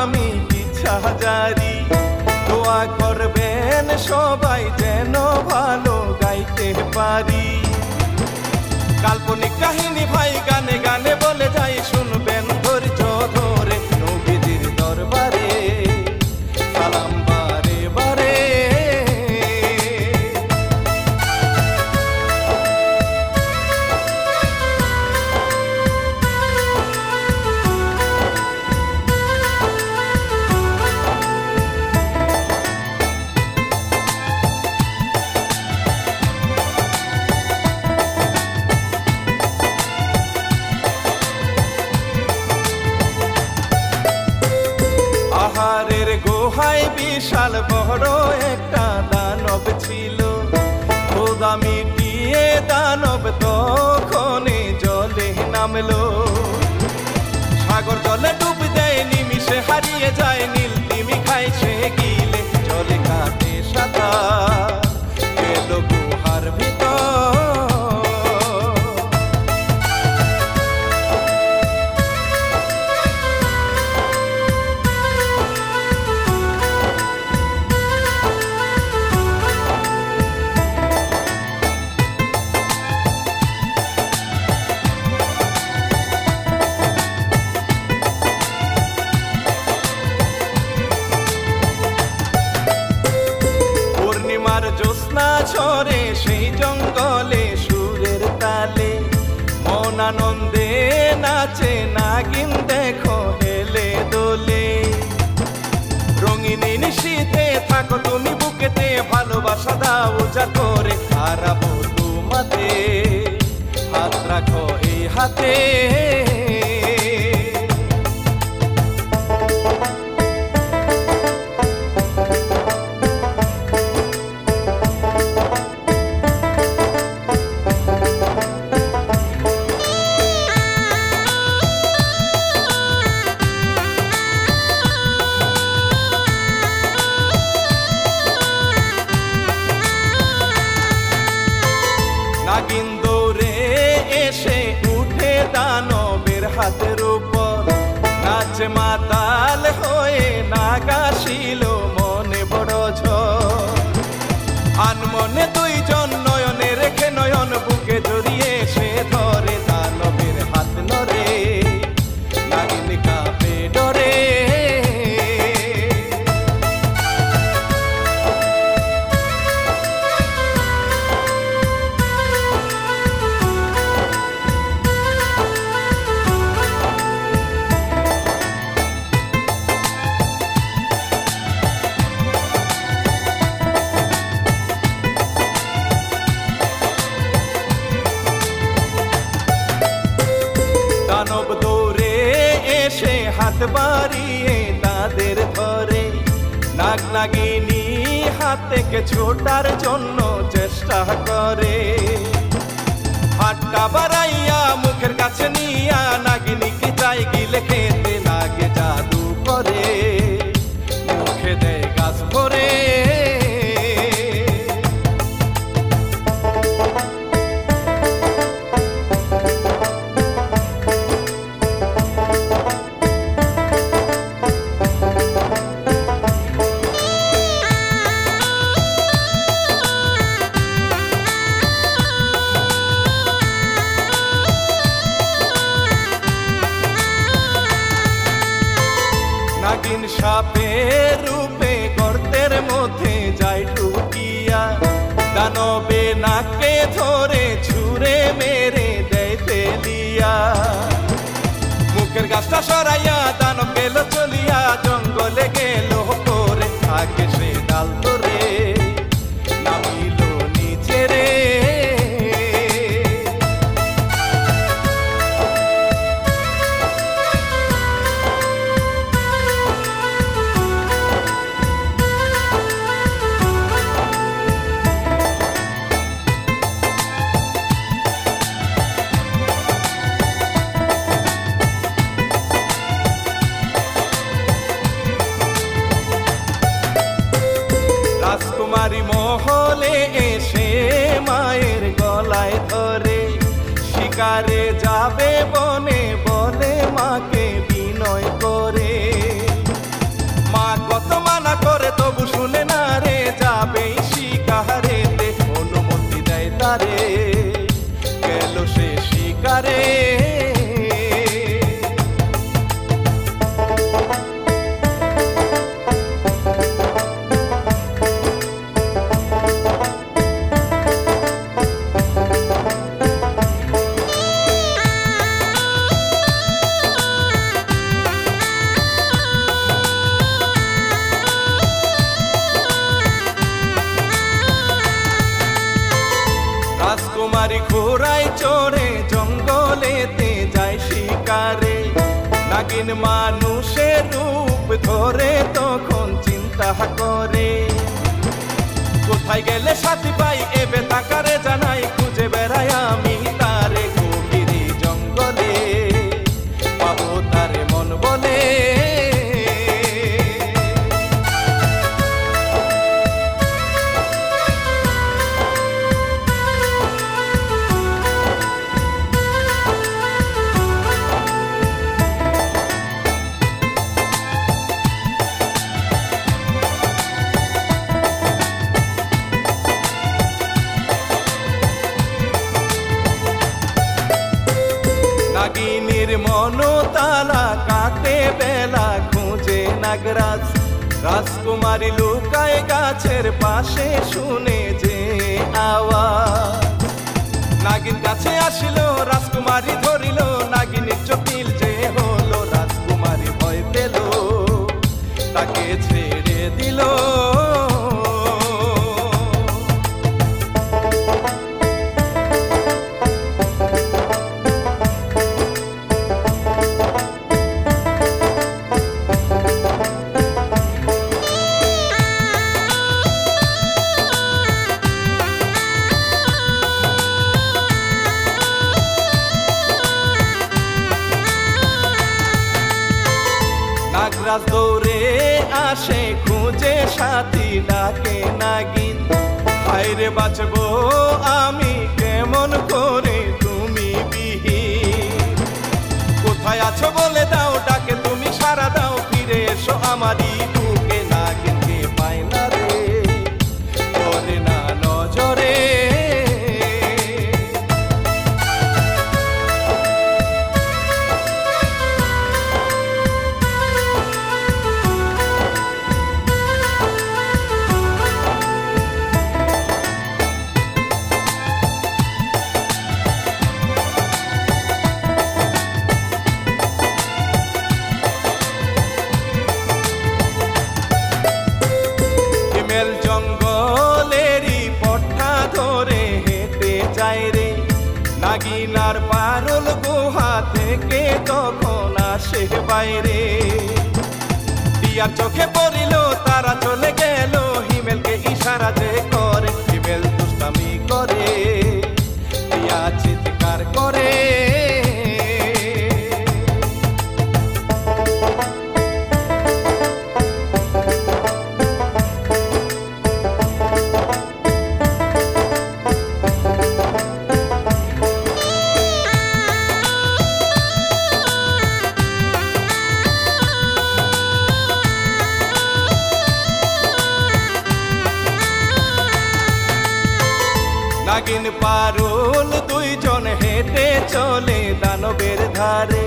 আমি ইচ্ছা জারি দোয়া করবেন সবাই যেন ভালো গাইতে পারি। কাল্পনিক কাহিনী ভাই গানে গানে বলে যাই, শুনবেন ধৈর্য ধরে নবীজির দরবারে সালাম বারে বারে। পাহাড়ের গুহায় বিশাল বড় একটা দানব ছিল, খোদা মিটিয়ে দানব তখনই জলে নামলো। সাগর জলে ডুব দেয় নিমিষে হারিয়ে যায়, নীল তিমি খায় সে গিলে জলে কাটে সাঁতার গেল গুহার ভিতর। জ্যোৎস্না ঝরে সেই জঙ্গলে সুরের তালে, মন আনন্দে নাচে নাগিন দেখো হেলে দোলে। রঙিনী নিশীথে থাকো তুমি বুকেতে, ভালোবাসা দাও উজাড় করে হারাবো তোমাতে, হাত রাখো এই হাতে। নাগিন দৌড়ে এসে উঠে দানবের হাতের উপর, নাচ মাতাল হয়ে নাগাছিল মনে বড় ঝড়। আনমনে দুইজন নয়নে রেখে নয়ন বুকে জড়িয়ে সে ধরে, দানবের হাত নড়ে নাগিন কাঁপে ডরে। দানব দৌড়ে এসে হাত বাড়িয়ে তাদের ধরে, নাগ নাগিনী হাত থেকে ছোটার জন্য চেষ্টা করে। হাতটা বাড়াইয়া মুখের কাছে নিয়া নাগিনীকে চাই গিলে খেতে, নাগে জাদু করে মুখে দেয় গাছ ভরে। নাগিন সাপের রূপে গর্তের মধ্যে যায় ঢুকিয়া, দানবে নাকে ধরে ছুঁড়ে মেরে দেয় ফেলিয়া। মুখের গাছটা সরাইয়া দানব গেল চলিয়া, জঙ্গলে গেল করে থাকে সে ডাল ধরে নামিল নিচে রে। মহলে এসে মায়ের গলায় ধরে শিকারে যাবে বনে বলে মাকে বিনয় করে। মা কত মানা করে তবু শুনে না রে, যাবে শিকারেতে অনুমতি দেয় তারে, গেল সে শিকারে। রাজকুমারী ঘোড়ায় চড়ে জঙ্গলেতে যায় শিকারে, নাগিন মানুষের রূপ ধরে তখন চিন্তা করে, কোথায় গেলে সাথী পাই এবে তাকারে জানাই, খুঁজে বেড়াই আমি তারে গভীর জঙ্গলে, পাবো তারে মন বলে। নাগিনীর মনোতালা কাটে বেলা খুঁজে নাগরাজ, রাজকুমারী লুকায় গাছের পাশে শুনে যে আওয়াজ। নাগিন কাছে আসিল রাজকুমারী ধরিল, নাগিনীর জটিল যে হলো, রাজকুমারী ভয় পেল তাকে ছেড়ে দিল। নাগরাজ দৌড়ে আসে খুঁজে সাথী ডাকে নাগিন, হায়রে বাঁচবো আমি কেমন করে তুমি বিহীন, কোথায় আছো বলে দাও ডাকে তুমি সারা দাও, ফিরে এসো আমারই বুকে। নাগিনকে পায় না রে, পড়ে না নজরে। জঙ্গলেরই পথটা ধরে হেঁটে যায় রে, নাগিনার পারুল গুহা থেকে তখন আসে বাইরে, টিয়ার চোখে পড়িল তারা চলে গেল, হিমেলকে ইশারা যে করে, হিমেল দুষ্টামি করে, টিয়া চিৎকার করে। নাগিন পারুল দুইজন হেঁটে চলে দানবের ধারে,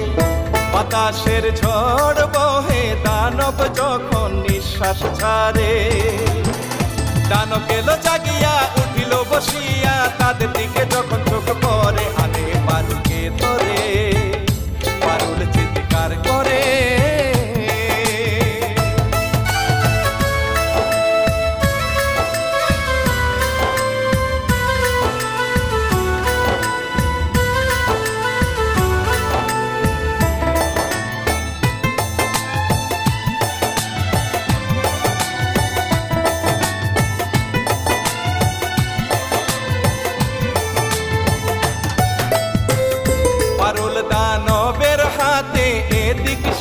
বাতাসের ঝড় বহে দানব যখন নিঃশ্বাস ছাড়ে, দানব গেল জাগিয়া উঠিল বসিয়া, তাদের দিকে যখন চোখ পড়ে আনে পারুলকে ধরে, পারুল চিৎকার করে।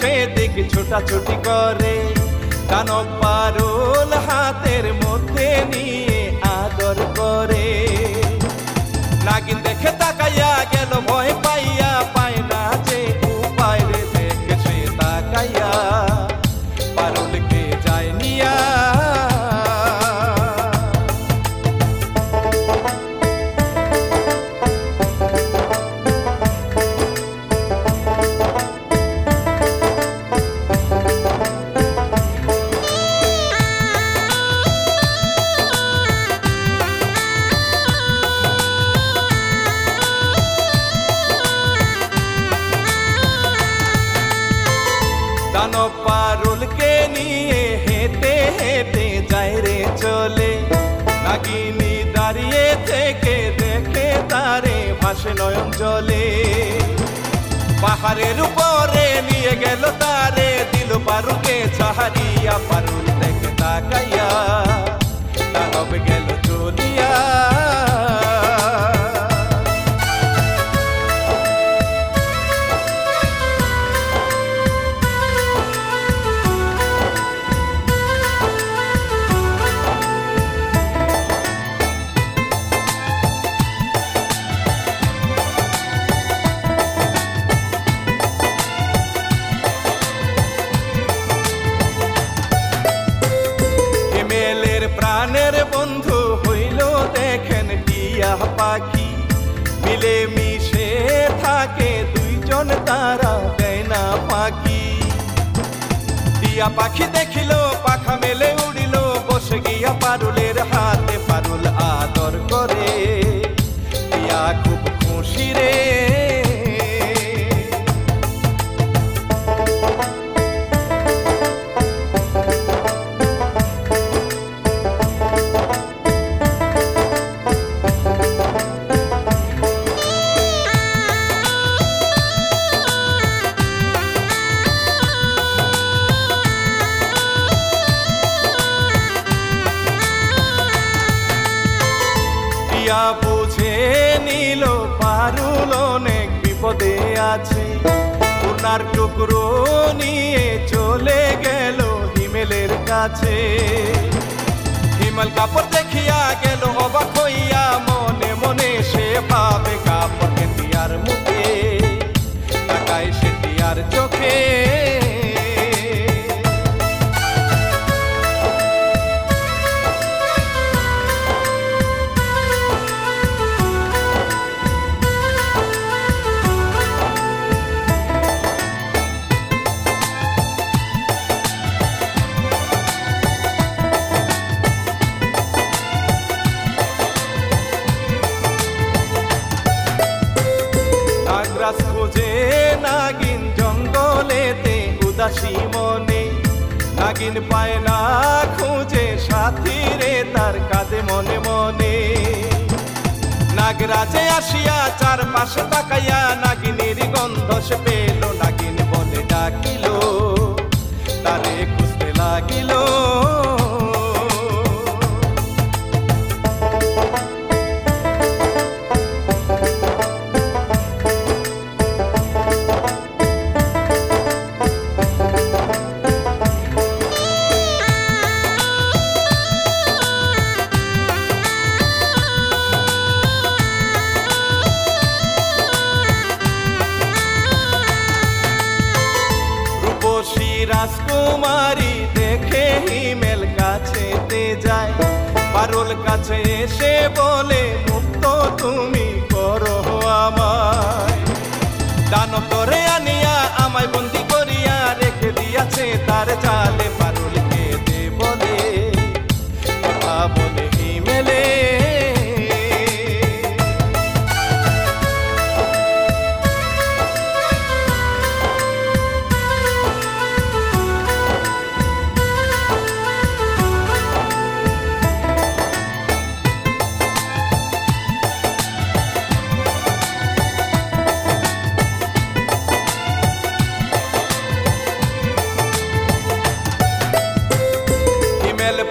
সেদিক ছোটাছুটি করে, দানব পারুল হাতের মধ্যে নিয়ে তাকাইয়া গেল ভয় পাইয়া, পায় না যে উপায় রে দেখে সে তাকাইয়া পারুলকে যায় নিয়া। দানব পারুলকে নিয়ে হেঁটে হেঁটে যায় রে চলে, নাগিনী দাঁড়িয়ে থেকে দেখে তারে ভাসে নয়ন জলে। পাহাড়ের উপরে নিয়ে গেল তারে, দিল পারুলকে ছাড়িয়া, পারুল দেখে তাকাইয়া দানব গেল চলিয়া। প্রাণের বন্ধু হইল দেখেন টিয়া পাখি, মিলে মিশে থাকে দুইজন তারা দেয় না পাখি। টিয়া পাখি দেখিল পাখা মেলে উড়িল, বসে গিয়া পারুলের হাতে, পারুল আদর করে টিয়া খুব খুশি রে। বুঝে নিল পারুল অনেক বিপদে আছে, সোনার টুকরো নিয়ে চলে গেল হিমেলের কাছে। হিমেল কাপড় দেখিয়া গেল অবাক হইয়া, মনে মনে সে ভাবে কাপড় টিয়ার মুখে, তাকায় সে টিয়ার চোখে। খুঁজে নাগিন জঙ্গলেতে উদাসী মনে, নাগিন পায় না খুঁজে সাথী রে তার কাঁদে মনে মনে। নাগরাজে আসিয়া চারপাশে তাকাইয়া নাগিনীর গন্ধ সে পেল, নাগিন বলে ডাকিল তারে খুঁজতে লাগিল। রাজকুমারী দেখে হিমেল কাছেতে যায়, পারুল কাছে এসে বলে মুক্ত তুমি করো আমায়। দানব ধরে আনিয়া আমায় বন্দি করিয়া রেখে দিয়াছে তার জালে, পারুলকে দে বলে কথা বলে হিমেলে।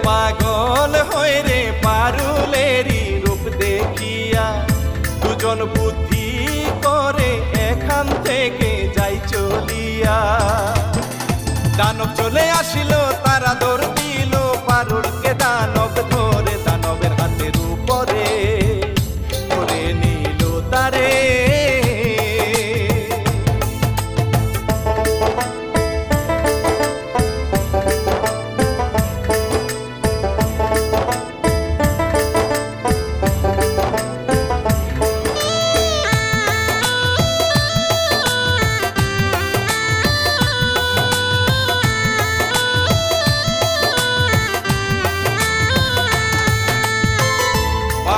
পাগল হয়ে রে পারুলেরই রূপ দেখিয়া, দুজন বুদ্ধি করে এখান থেকে যাই চলিয়া। দানব চলে আসিল তারা দৌড় দিল, পারুলকে দানব ধরে দানবের হাতের উপরে ধরে নিল তারে।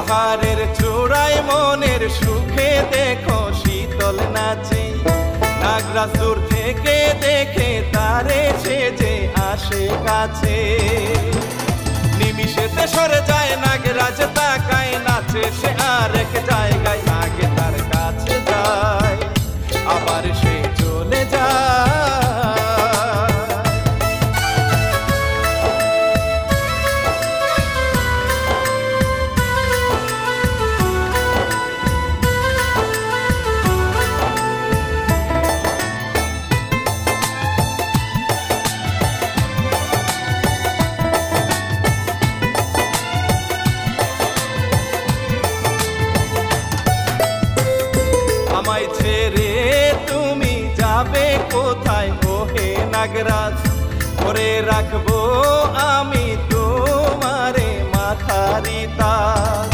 পাহাড়ের চূড়ায় মনের সুখে দেখো শীতল নাচে, নাগরাজ দূর থেকে দেখে তারে সেজে আসে কাছে। নিমিষেতে সরে যায় নাগরাজ তাকায়, নাচে সে আরেক জায়গায়, আগে তার কাছে যায় আবার সে চলে যায়। আমায় ছেড়ে তুমি যাবে কোথায় ওহে নাগরাজ, ধরে রাখবো আমি তোমারে মাথারি তাজ।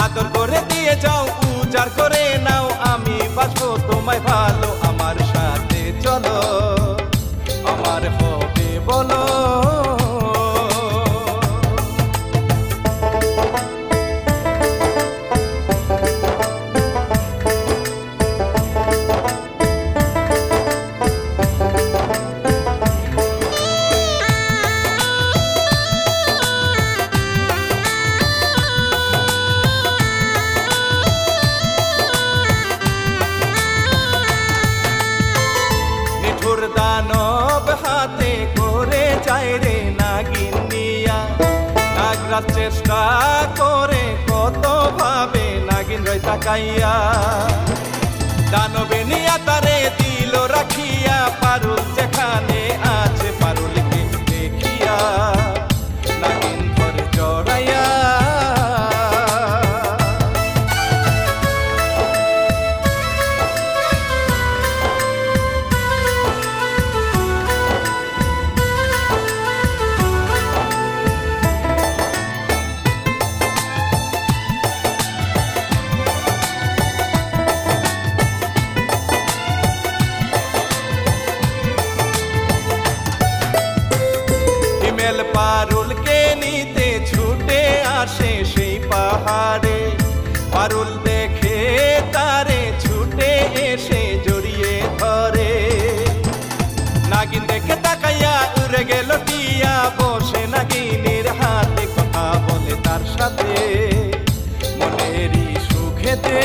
আদর করে দিয়ে যাও উজাড় করে নাও, আমি বাসবো তোমায় ভালো, আমার সাথে চলো আমার হবে বলো। দানব হাতে করে যায় রে নাগিন নিয়া, নাগরাজ চেষ্টা করে কত ভাবে নাগিন রয় তাকাইয়া। দানবে নিয়া তারে দিল রাখিয়া, পারুল যেখানে আছে পারুলকে দেখিয়া নাগিন ধরে জড়াইয়া। পারুলকে নিতে ছুটে আসে সেই পাহাড়ে, পারুল দেখে তারে ছুটে এসে জড়িয়ে ধরে। নাগিন দেখে তাকাইয়া উড়ে গেল টিয়া, বসে নাগিনের হাতে কথা বলে তার সাথে মনেরই সুখেতে।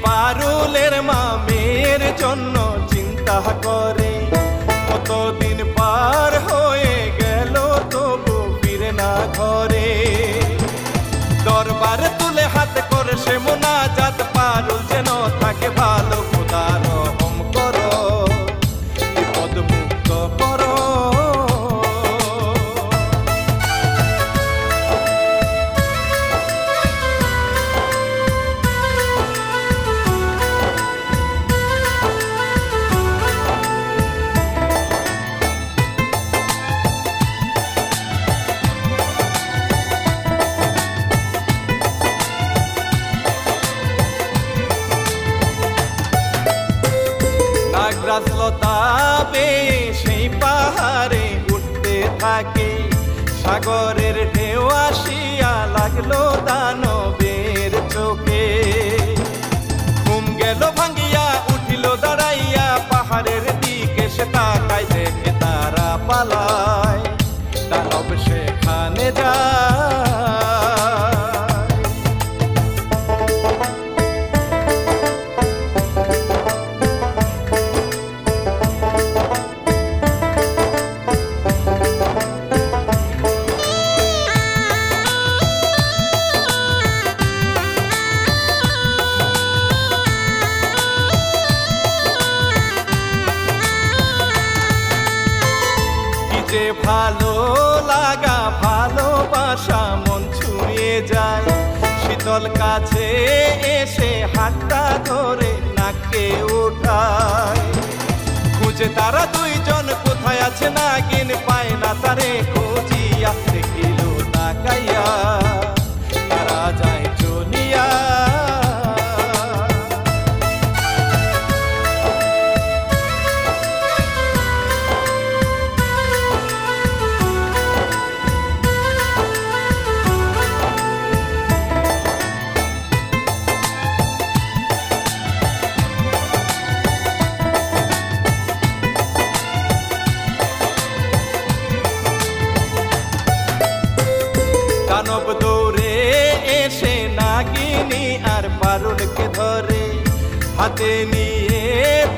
পারুলের মামের জন্য চিন্তা করে, কতদিন পার হয়ে গেল তবু ফিরে না ঘরে। দরবার তুলে হাতে করে সে মোনাজাত, পারুল যেন থাকে ভালো, খোদা রহম করো বিপদ মুক্ত করো। নাগরাজলতা পেয়ে সেই পাহাড়ে উঠতে থাকে, সাগরের ঢেউ আসিয়া লাগলো দানবের চোখে। ঘুম গেল ভাঙ্গিয়া উঠিল দাঁড়াইয়া, পাহাড়ের দিকে সে তাকায় দেখে তারা পালায়, দানব সেখানে যায়। এসে হাতটা ধরে নাকে ওঠায়। খুঁজে তারা দুইজন কোথায় আছে নাগিন, পায় না তারে খুঁজিয়া, দেখিল তাকাইয়া তারা যায় চলিয়া। দানব দৌড়ে এসে নাগিনী আর পারুলকে ধরে, হাতে নিয়ে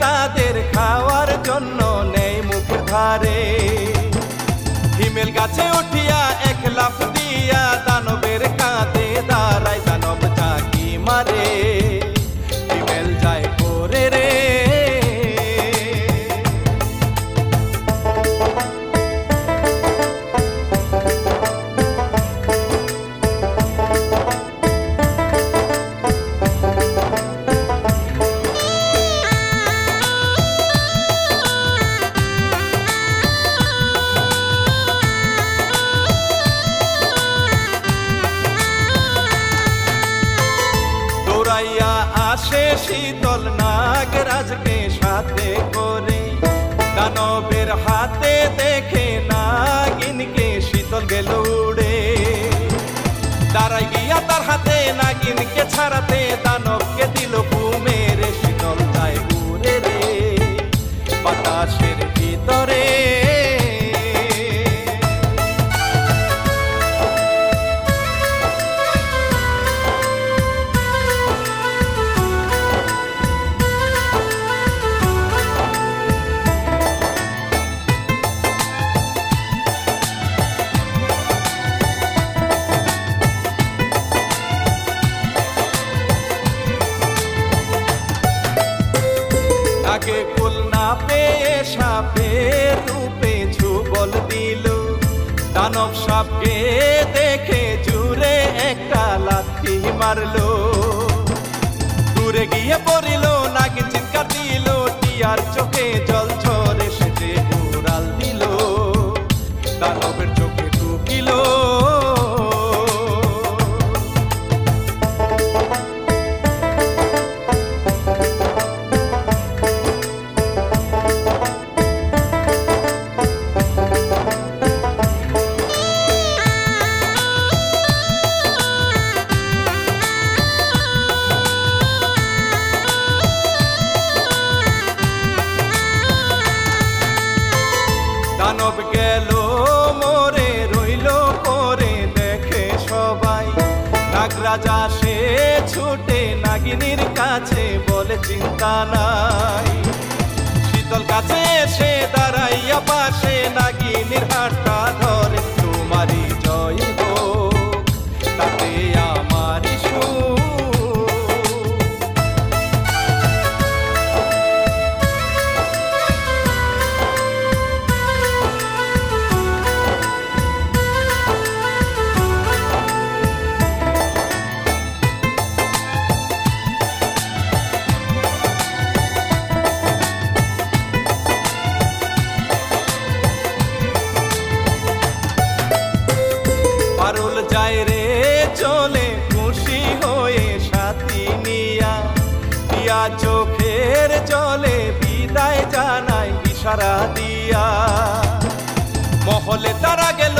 তাদের খাওয়ার জন্য নেয় মুখের ধারে। হিমেল গাছে উঠিয়া এক লাফ দিয়া দানবের কাঁধে দাঁড়ায়, দানব ঝাঁকি মারে, হিমেল যায় পরে রে। আসে শীতল নাগরাজকে সাথে করে, দানবের হাতে দেখে নাগিনকে শীতল গেল উড়ে। দাঁড়াই গিয়া তার হাতে নাগিনকে ছাড়াতে, দানবকে দিল ঘুমের, শীতল যায় উড়ে রে বাতাসের ভিতরে। আগে কুল না পেয়ে সাপের রূপে ঝুবল দিল, দানব সাপকে দেখে জুড়ে একটা লাথি মারলো। দূরে গিয়ে পড়িল, নাগিন চিৎকার দিল, টিয়ার চোখে জল ঝরে, সেজে উড়াল দিল, দানবের চোখে ঢুকিল। দানব গেল মরে, রইল পরে দেখে সবাই, নাগরাজ আসে ছুটে নাগিনীর কাছে, বলে চিন্তা নাই। শীতল কাছে এসে দাঁড়াইয়া পাশে, নাগিনীর হাতটা ধরে, তোমারই জয় হোক তাতে আমারই সুখ। পারুল যায় রে চলে খুশি হয়ে সাথী নিয়া, দিয়া চোখের জলে বিদায় জানায় ইশারা দিয়া। মহলে তারা গেল